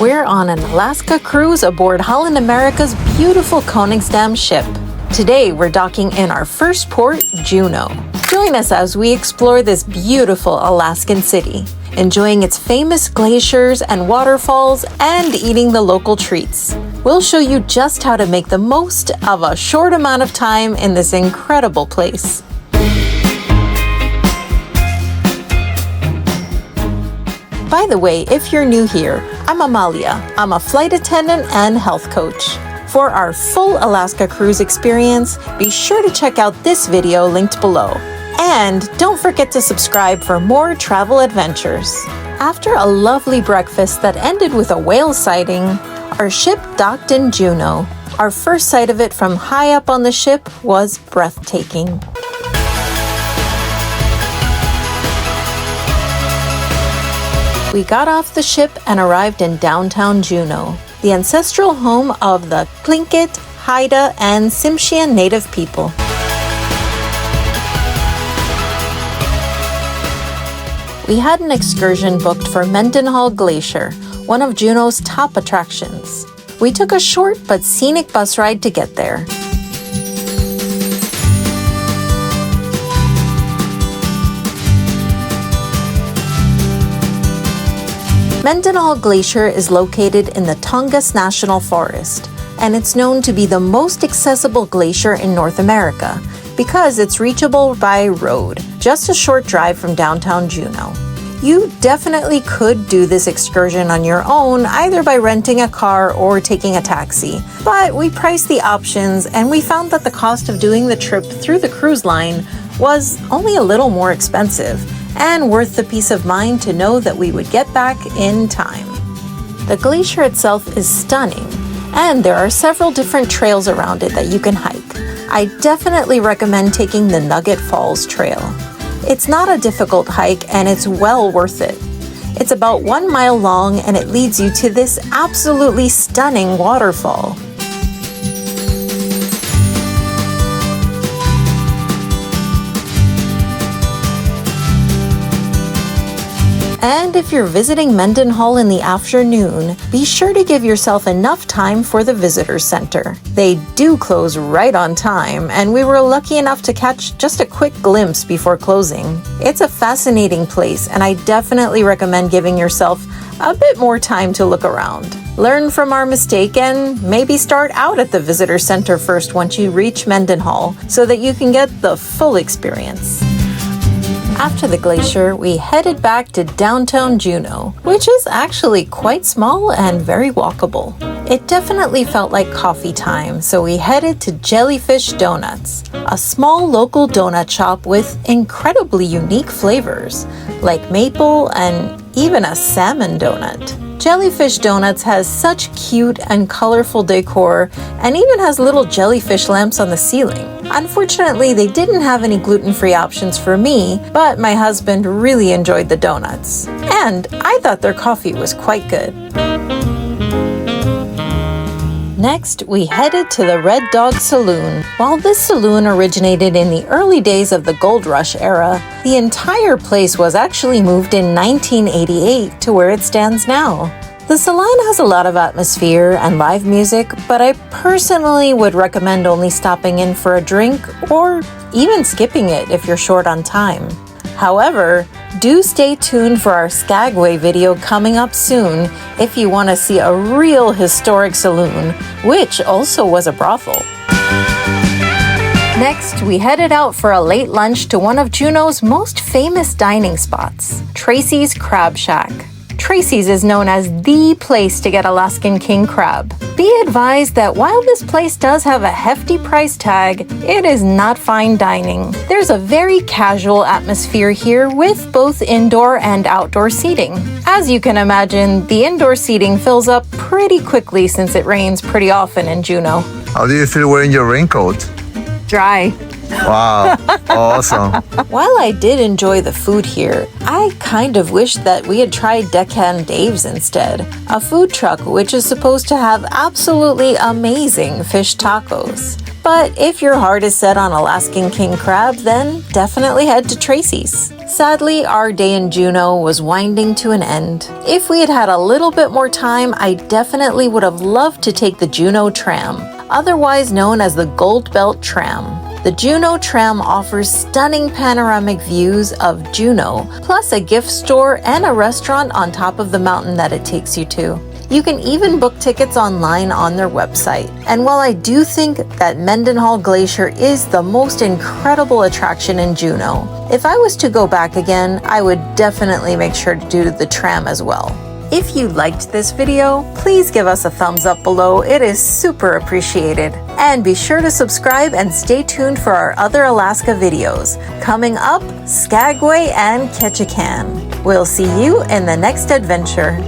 We're on an Alaska cruise aboard Holland America's beautiful Koningsdam ship. Today, we're docking in our first port, Juneau. Join us as we explore this beautiful Alaskan city, enjoying its famous glaciers and waterfalls and eating the local treats. We'll show you just how to make the most of a short amount of time in this incredible place. By the way, if you're new here, I'm Amalia. I'm a flight attendant and health coach. For our full Alaska cruise experience, be sure to check out this video linked below. And don't forget to subscribe for more travel adventures. After a lovely breakfast that ended with a whale sighting, our ship docked in Juneau. Our first sight of it from high up on the ship was breathtaking. We got off the ship and arrived in downtown Juneau, the ancestral home of the Tlingit, Haida, and Tsimshian native people. We had an excursion booked for Mendenhall Glacier, one of Juneau's top attractions. We took a short but scenic bus ride to get there. Mendenhall Glacier is located in the Tongass National Forest, and it's known to be the most accessible glacier in North America because it's reachable by road, just a short drive from downtown Juneau. You definitely could do this excursion on your own, either by renting a car or taking a taxi, but we priced the options and we found that the cost of doing the trip through the cruise line was only a little more expensive, and worth the peace of mind to know that we would get back in time. The glacier itself is stunning, and there are several different trails around it that you can hike. I definitely recommend taking the Nugget Falls Trail. It's not a difficult hike, and it's well worth it. It's about 1 mile long, and it leads you to this absolutely stunning waterfall. And if you're visiting Mendenhall in the afternoon, be sure to give yourself enough time for the visitor center. They do close right on time, and we were lucky enough to catch just a quick glimpse before closing. It's a fascinating place, and I definitely recommend giving yourself a bit more time to look around. Learn from our mistake and maybe start out at the visitor center first once you reach Mendenhall so that you can get the full experience. After the glacier, we headed back to downtown Juneau, which is actually quite small and very walkable. It definitely felt like coffee time, so we headed to Jellyfish Donuts, a small local donut shop with incredibly unique flavors, like maple and even a salmon donut. Jellyfish Donuts has such cute and colorful decor and even has little jellyfish lamps on the ceiling. Unfortunately, they didn't have any gluten-free options for me, but my husband really enjoyed the donuts. And I thought their coffee was quite good. Next, we headed to the Red Dog Saloon. While this saloon originated in the early days of the Gold Rush era, the entire place was actually moved in 1988 to where it stands now. The salon has a lot of atmosphere and live music, but I personally would recommend only stopping in for a drink or even skipping it if you're short on time. However, do stay tuned for our Skagway video coming up soon if you want to see a real historic saloon, which also was a brothel. Next, we headed out for a late lunch to one of Juneau's most famous dining spots, Tracy's Crab Shack. Tracy's is known as the place to get Alaskan king crab. Be advised that while this place does have a hefty price tag, it is not fine dining. There's a very casual atmosphere here with both indoor and outdoor seating. As you can imagine, the indoor seating fills up pretty quickly since it rains pretty often in Juneau. How do you feel wearing your raincoat? Dry. Wow, awesome. While I did enjoy the food here, I kind of wish that we had tried Deckhand Dave's instead, a food truck which is supposed to have absolutely amazing fish tacos. But if your heart is set on Alaskan king crab, then definitely head to Tracy's. Sadly, our day in Juneau was winding to an end. If we had had a little bit more time, I definitely would have loved to take the Juneau tram, otherwise known as the Gold Belt Tram. The Juneau tram offers stunning panoramic views of Juneau, plus a gift store and a restaurant on top of the mountain that it takes you to. You can even book tickets online on their website. And while I do think that Mendenhall Glacier is the most incredible attraction in Juneau, if I was to go back again, I would definitely make sure to do the tram as well. If you liked this video, please give us a thumbs up below. It is super appreciated. And be sure to subscribe and stay tuned for our other Alaska videos. Coming up, Skagway and Ketchikan. We'll see you in the next adventure.